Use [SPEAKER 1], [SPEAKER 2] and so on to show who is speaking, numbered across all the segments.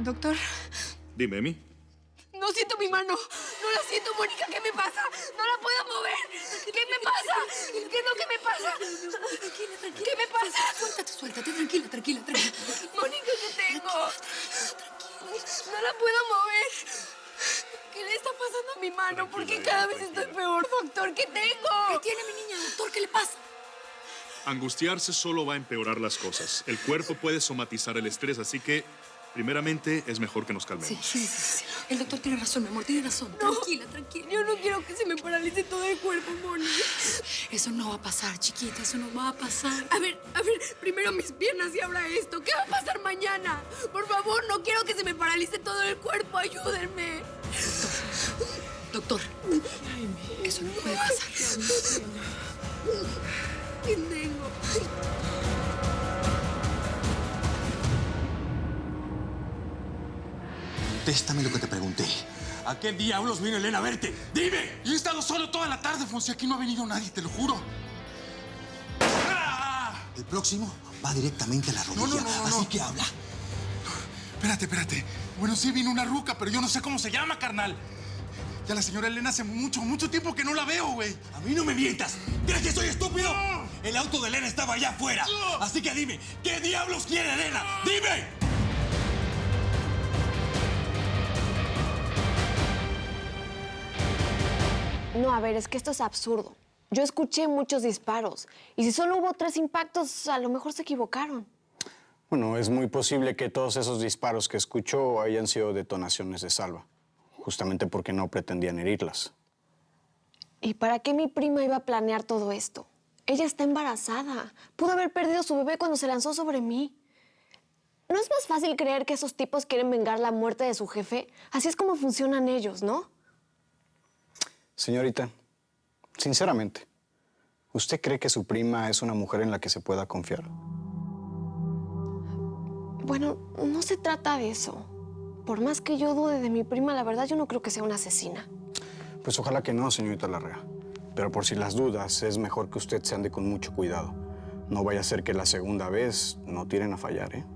[SPEAKER 1] Doctor.
[SPEAKER 2] Dime, Emi.
[SPEAKER 1] No siento mi mano. No la siento, Mónica. ¿Qué me pasa? No la puedo mover. ¿Qué me pasa? ¿Qué es lo que me pasa?
[SPEAKER 3] Tranquila.
[SPEAKER 1] ¿Qué me pasa?
[SPEAKER 3] Suéltate. Tranquila.
[SPEAKER 1] Mónica, ¿qué tengo? No la puedo mover. ¿Qué le está pasando a mi mano? ¿Por qué cada vez estoy peor, doctor? ¿Qué tengo?
[SPEAKER 3] ¿Qué tiene mi niña, doctor? ¿Qué le pasa?
[SPEAKER 2] Angustiarse solo va a empeorar las cosas. El cuerpo puede somatizar el estrés, así que, primeramente, es mejor que nos calmemos.
[SPEAKER 3] Sí. El doctor tiene razón, mi amor, tiene razón.
[SPEAKER 1] No.
[SPEAKER 3] Tranquila.
[SPEAKER 1] Yo no quiero que se me paralice todo el cuerpo, Mónica.
[SPEAKER 3] Eso no va a pasar, chiquita, eso no va a pasar.
[SPEAKER 1] A ver, primero mis piernas y ahora esto. ¿Qué va a pasar mañana? Por favor, no quiero que se me paralice todo el cuerpo. Ayúdenme.
[SPEAKER 3] Doctor, eso no puede pasar.
[SPEAKER 1] ¿Qué tengo?
[SPEAKER 4] Contéstame lo que te pregunté. ¿A qué diablos vino Elena a verte? ¡Dime!
[SPEAKER 5] Yo he estado solo toda la tarde, Fonsi. Aquí no ha venido nadie, te lo juro.
[SPEAKER 4] El próximo va directamente a la rodilla.
[SPEAKER 5] No.
[SPEAKER 4] Así que habla.
[SPEAKER 5] Espérate. Bueno, sí vino una ruca, pero yo no sé cómo se llama, carnal. Ya la señora Elena hace mucho tiempo que no la veo, güey.
[SPEAKER 4] A mí no me mientas. ¿Crees que soy estúpido?
[SPEAKER 5] No.
[SPEAKER 4] El auto de Elena estaba allá afuera.
[SPEAKER 5] No.
[SPEAKER 4] Así que dime, ¿qué diablos quiere Elena? ¡Dime!
[SPEAKER 6] No, a ver, es que esto es absurdo. Yo escuché muchos disparos. Y si solo hubo 3 impactos, a lo mejor se equivocaron.
[SPEAKER 7] Bueno, es muy posible que todos esos disparos que escuchó hayan sido detonaciones de Salva, justamente porque no pretendían herirlas.
[SPEAKER 6] ¿Y para qué mi prima iba a planear todo esto? Ella está embarazada. Pudo haber perdido su bebé cuando se lanzó sobre mí. ¿No es más fácil creer que esos tipos quieren vengar la muerte de su jefe? Así es como funcionan ellos, ¿no?
[SPEAKER 7] Señorita, sinceramente, ¿usted cree que su prima es una mujer en la que se pueda confiar?
[SPEAKER 6] Bueno, no se trata de eso. Por más que yo dude de mi prima, la verdad yo no creo que sea una asesina.
[SPEAKER 7] Pues ojalá que no, señorita Larrea. Pero por si las dudas, es mejor que usted se ande con mucho cuidado. No vaya a ser que la segunda vez no tiren a fallar, ¿eh?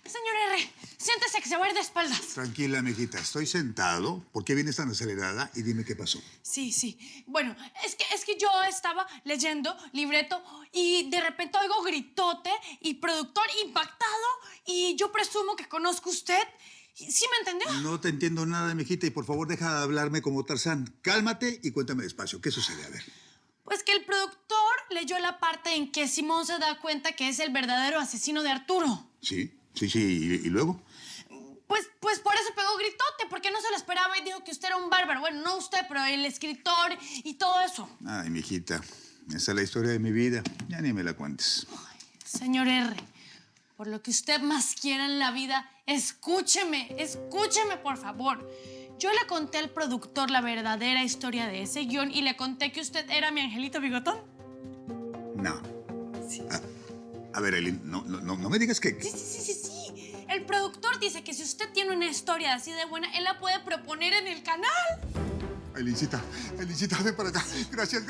[SPEAKER 8] Señor R, siéntese que se va a ir de espaldas.
[SPEAKER 9] Tranquila, mijita. Estoy sentado. ¿Por qué vienes tan acelerada? Y dime qué pasó.
[SPEAKER 8] Sí. Bueno, es que yo estaba leyendo libreto y de repente oigo gritote y productor impactado y yo presumo que conozco a usted. ¿Sí me entendió?
[SPEAKER 9] No te entiendo nada, mijita. Y por favor, deja de hablarme como Tarzán. Cálmate y cuéntame despacio. ¿Qué sucede? A ver.
[SPEAKER 8] Pues que el productor leyó la parte en que Simón se da cuenta que es el verdadero asesino de Arturo.
[SPEAKER 9] Sí. ¿Y luego?
[SPEAKER 8] Pues por eso pegó gritote, porque no se lo esperaba y dijo que usted era un bárbaro. Bueno, no usted, pero el escritor y todo eso.
[SPEAKER 9] Ay, mijita. Esa es la historia de mi vida. Ya ni me la cuentes.
[SPEAKER 8] Señor R, por lo que usted más quiera en la vida, escúcheme, por favor. Yo le conté al productor la verdadera historia de ese guión y le conté que usted era mi angelito bigotón.
[SPEAKER 9] No. Sí. A ver, Eileen, no me digas que...
[SPEAKER 8] Sí. El productor dice que si usted tiene una historia así de buena, él la puede proponer en el canal.
[SPEAKER 9] Eilincita, ven para acá. Gracias.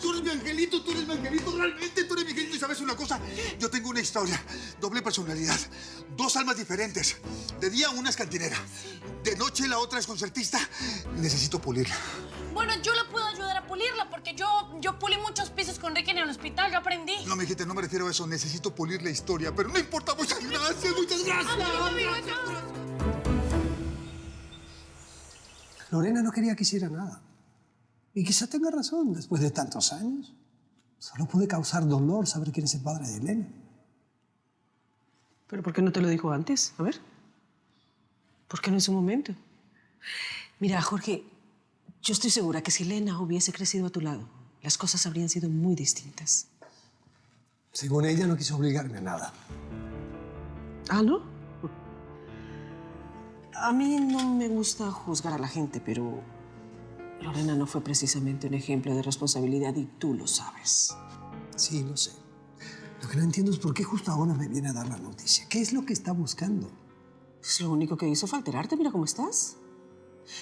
[SPEAKER 9] Tú eres mi angelito, realmente tú eres mi angelito. Y ¿sabes una cosa? Yo tengo una historia, doble personalidad, 2 almas diferentes. De día una es cantinera, de noche la otra es concertista. Necesito pulirla.
[SPEAKER 8] Bueno, yo le puedo ayudar a pulirla porque yo pulí muchos pisos con Ricky en el hospital, yo aprendí.
[SPEAKER 9] No, mijita, no me refiero a eso. Necesito pulir la historia, pero no importa. Muchas gracias.
[SPEAKER 10] Lorena no quería que hiciera nada. Y quizá tenga razón, después de tantos años. Solo puede causar dolor saber quién es el padre de Elena.
[SPEAKER 11] ¿Pero por qué no te lo dijo antes? A ver. ¿Por qué no en su momento? Mira, Jorge, yo estoy segura que si Elena hubiese crecido a tu lado, las cosas habrían sido muy distintas.
[SPEAKER 10] Según ella, no quiso obligarme a nada.
[SPEAKER 11] ¿Ah, no? A mí no me gusta juzgar a la gente, pero Lorena no fue precisamente un ejemplo de responsabilidad y tú lo sabes.
[SPEAKER 10] Sí, lo sé. Lo que no entiendo es por qué justo ahora me viene a dar la noticia. ¿Qué es lo que está buscando?
[SPEAKER 11] Pues lo único que hizo fue alterarte. Mira cómo estás.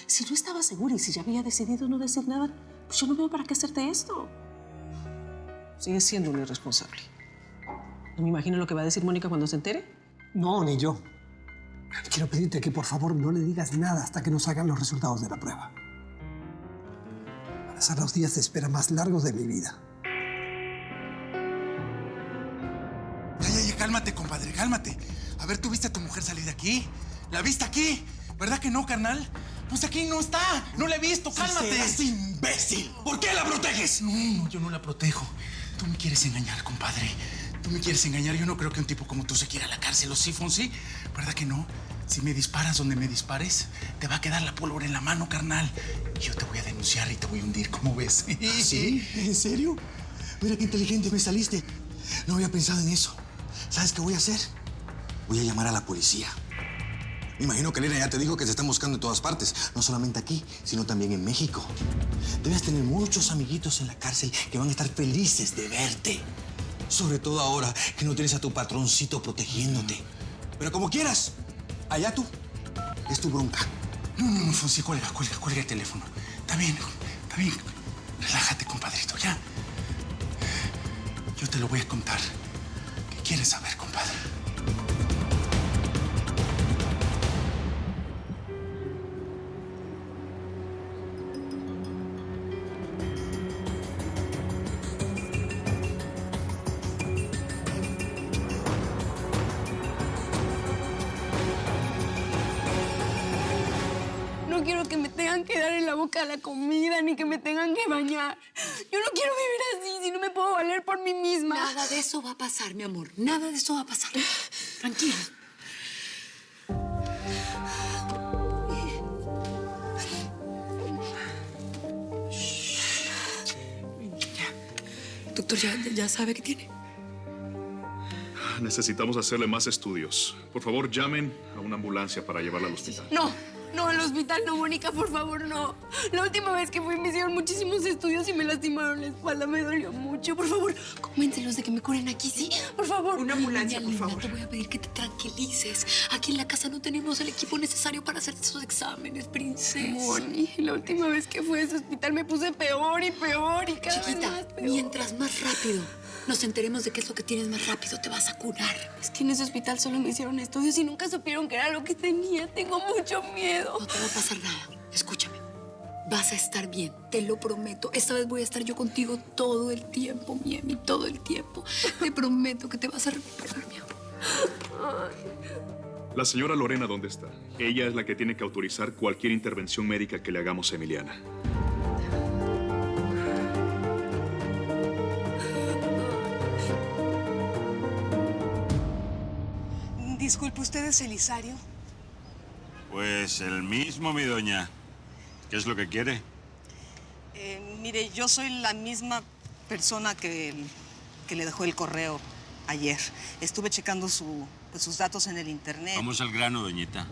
[SPEAKER 11] Si no estaba segura y si ya había decidido no decir nada, Pues yo no veo para qué hacerte esto. Sigues siendo un irresponsable. ¿No me imagino lo que va a decir Mónica cuando se entere?
[SPEAKER 10] No, ni yo. Quiero pedirte que por favor no le digas nada hasta que nos hagan los resultados de la prueba. Van a ser los días de espera más largos de mi vida.
[SPEAKER 5] Ya, cálmate, compadre, cálmate. A ver, ¿tú viste a tu mujer salir de aquí? ¿La viste aquí? ¿Verdad que no, carnal? Pues aquí no está. No la he visto, cálmate.
[SPEAKER 9] ¡Es imbécil! ¿Por qué la proteges?
[SPEAKER 5] No, yo no la protejo. Tú me quieres engañar, compadre. Tú me quieres engañar. Yo no creo que un tipo como tú se quiera a la cárcel, ¿o sí, Fonsi? ¿Verdad que no? Si me disparas donde me dispares, te va a quedar la pólvora en la mano, carnal. Y yo te voy a denunciar y te voy a hundir, ¿cómo ves?
[SPEAKER 9] ¿Sí? ¿En serio? Mira qué inteligente me saliste. No había pensado en eso. ¿Sabes qué voy a hacer? Voy a llamar a la policía. Me imagino que Elena ya te dijo que te están buscando en todas partes. No solamente aquí, sino también en México. Debes tener muchos amiguitos en la cárcel que van a estar felices de verte. Sobre todo ahora que no tienes a tu patroncito protegiéndote. Pero como quieras, allá tú. Es tu bronca.
[SPEAKER 5] No, Fonsi, cuelga el teléfono. Está bien. Relájate, compadrito, ya. Yo te lo voy a contar. ¿Qué quieres saber, compadre?
[SPEAKER 1] No quiero que me tengan que dar en la boca la comida, ni que me tengan que bañar. Yo no quiero vivir así, si no me puedo valer por mí misma.
[SPEAKER 3] Nada de eso va a pasar, mi amor. Nada de eso va a pasar. Tranquila. Doctor, ¿ya sabe qué tiene?
[SPEAKER 2] Necesitamos hacerle más estudios. Por favor, llamen a una ambulancia para llevarla al hospital.
[SPEAKER 1] No, al hospital no, Mónica, por favor, no. La última vez que fui me hicieron muchísimos estudios y me lastimaron la espalda, me dolió mucho. Por favor, convéncelos de que me curen aquí, ¿sí? Por favor.
[SPEAKER 3] Una ambulancia, por favor. Te voy a pedir que te tranquilices. Aquí en la casa no tenemos el equipo necesario para hacer esos exámenes, princesa.
[SPEAKER 1] Moni, la última vez que fui a ese hospital me puse peor y cada vez más peor.
[SPEAKER 3] Mientras más rápido nos enteremos de qué es lo que tienes, más rápido te vas a curar.
[SPEAKER 1] Es que en ese hospital solo me hicieron estudios y nunca supieron qué era lo que tenía. Tengo mucho miedo.
[SPEAKER 3] No te va a pasar nada. Escúchame. Vas a estar bien, te lo prometo. Esta vez voy a estar yo contigo todo el tiempo, Miemi, todo el tiempo. Te prometo que te vas a recuperar, mi amor.
[SPEAKER 2] La señora Lorena, ¿dónde está? Ella es la que tiene que autorizar cualquier intervención médica que le hagamos a Emiliana.
[SPEAKER 11] Disculpe, ¿usted es Elisario?
[SPEAKER 12] Pues el mismo, mi doña. ¿Qué es lo que quiere?
[SPEAKER 11] Mire, yo soy la misma persona que le dejó el correo ayer. Estuve checando sus datos en el internet.
[SPEAKER 12] Vamos al grano, doñita.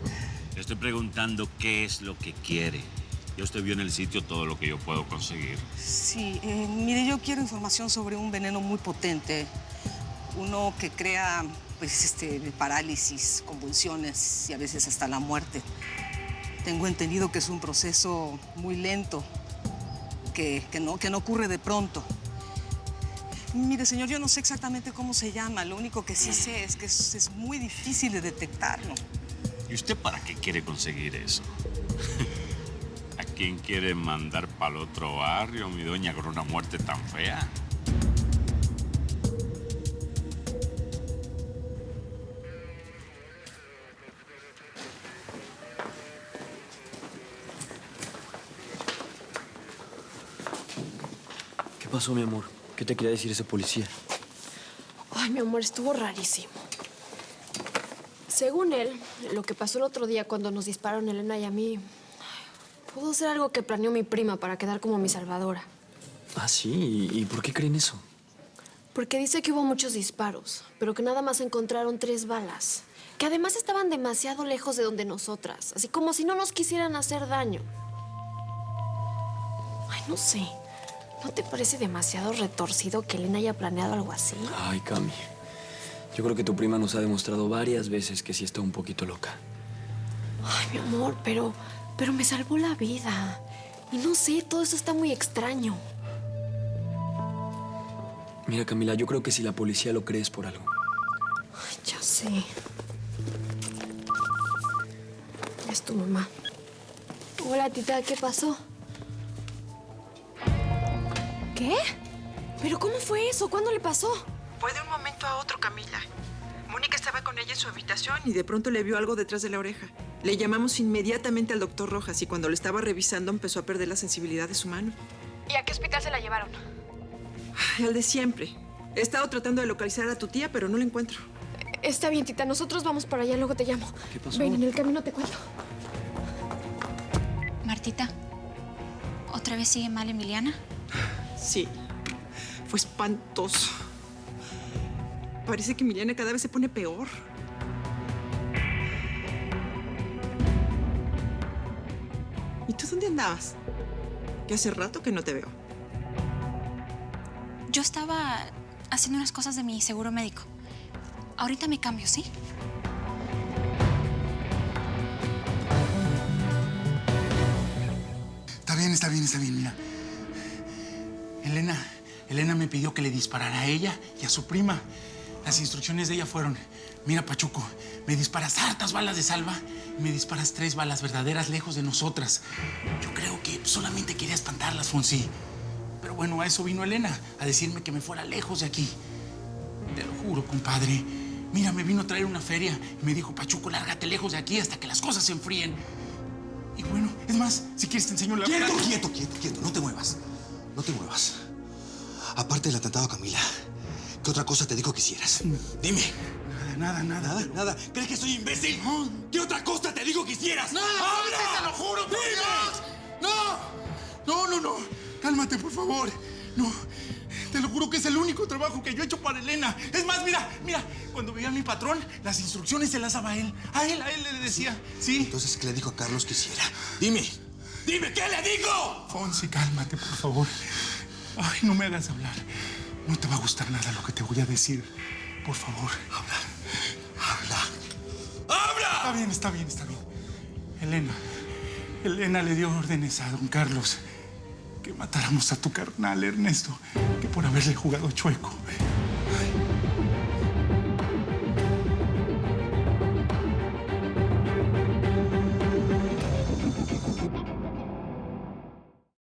[SPEAKER 12] Le estoy preguntando qué es lo que quiere. Ya usted vio en el sitio todo lo que yo puedo conseguir.
[SPEAKER 11] Sí, mire, yo quiero información sobre un veneno muy potente. Uno que crea, pues, parálisis, convulsiones y a veces hasta la muerte. Tengo entendido que es un proceso muy lento, que no ocurre de pronto. Mire, señor, yo no sé exactamente cómo se llama. Lo único que sí sé es que es muy difícil de detectarlo.
[SPEAKER 12] ¿Y usted para qué quiere conseguir eso? ¿A quién quiere mandar para el otro barrio, mi doña, con una muerte tan fea?
[SPEAKER 13] ¿Qué pasó, mi amor? ¿Qué te quería decir ese policía?
[SPEAKER 6] Ay, mi amor, estuvo rarísimo. Según él, lo que pasó el otro día cuando nos dispararon Elena y a mí, pudo ser algo que planeó mi prima para quedar como mi salvadora.
[SPEAKER 13] Ah, sí. ¿Y por qué creen eso?
[SPEAKER 6] Porque dice que hubo muchos disparos, pero que nada más encontraron 3 balas. Que además estaban demasiado lejos de donde nosotras, así como si no nos quisieran hacer daño. Ay, no sé. ¿No te parece demasiado retorcido que Elena haya planeado algo así?
[SPEAKER 13] Ay, Cami. Yo creo que tu prima nos ha demostrado varias veces que sí está un poquito loca.
[SPEAKER 6] Ay, mi amor, pero me salvó la vida. Y no sé, todo eso está muy extraño.
[SPEAKER 13] Mira, Camila, yo creo que si la policía lo cree es por algo.
[SPEAKER 6] Ay, ya sé. Es tu mamá. Hola, tita, ¿qué pasó? ¿Qué? ¿Pero cómo fue eso? ¿Cuándo le pasó?
[SPEAKER 14] Fue de un momento a otro, Camila. Mónica estaba con ella en su habitación y de pronto le vio algo detrás de la oreja. Le llamamos inmediatamente al doctor Rojas y cuando lo estaba revisando empezó a perder la sensibilidad de su mano.
[SPEAKER 6] ¿Y a qué hospital se la llevaron?
[SPEAKER 14] Ay, al de siempre. He estado tratando de localizar a tu tía, pero no la encuentro.
[SPEAKER 6] Está bien, tita. Nosotros vamos para allá, luego te llamo.
[SPEAKER 13] ¿Qué pasó?
[SPEAKER 6] Ven, en el camino te cuento.
[SPEAKER 15] Martita, ¿otra vez sigue mal Emiliana?
[SPEAKER 14] Sí. Fue espantoso. Parece que Emiliana cada vez se pone peor. ¿Y tú dónde andabas? Que hace rato que no te veo.
[SPEAKER 15] Yo estaba haciendo unas cosas de mi seguro médico. Ahorita me cambio, ¿sí?
[SPEAKER 5] Está bien, mira. Elena me pidió que le disparara a ella y a su prima. Las instrucciones de ella fueron, mira, Pachuco, me disparas hartas balas de salva y me disparas 3 balas verdaderas lejos de nosotras. Yo creo que solamente quería espantarlas, Fonsi. Pero bueno, a eso vino Elena, a decirme que me fuera lejos de aquí. Te lo juro, compadre. Mira, me vino a traer una feria y me dijo, Pachuco, lárgate lejos de aquí hasta que las cosas se enfríen. Y bueno, es más, si quieres te enseño la...
[SPEAKER 4] Quieto, no te muevas. No te muevas. Aparte del atentado a Camila, ¿qué otra cosa te dijo que hicieras? Dime. Nada. ¿Crees que soy imbécil? No. ¿Qué otra cosa te digo que hicieras?
[SPEAKER 5] ¡No! ¡Habla! ¡Te lo juro, por Dios! ¡No! Cálmate, por favor. No. Te lo juro que es el único trabajo que yo he hecho para Elena. Es más, mira. Cuando veía a mi patrón, las instrucciones se las daba a él. A él le decía. ¿Sí?
[SPEAKER 4] Entonces, ¿qué le dijo a Carlos que hiciera? Dime, ¿qué le digo?
[SPEAKER 5] Fonsi, cálmate, por favor. Ay, no me hagas hablar. No te va a gustar nada lo que te voy a decir. Por favor. Habla. Está bien. Elena le dio órdenes a don Carlos que matáramos a tu carnal, Ernesto, que por haberle jugado chueco